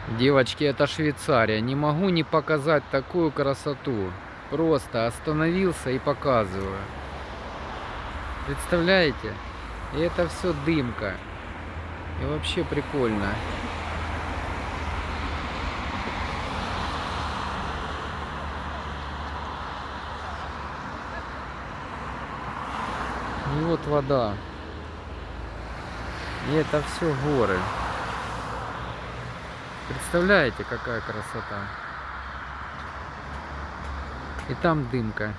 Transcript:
Девочки, это Швейцария. Не могу не показать такую красоту. Просто остановился и показываю. Представляете? И это все дымка. И вообще прикольно. И вот вода. И это все горы. Представляете, какая красота? И там дымка.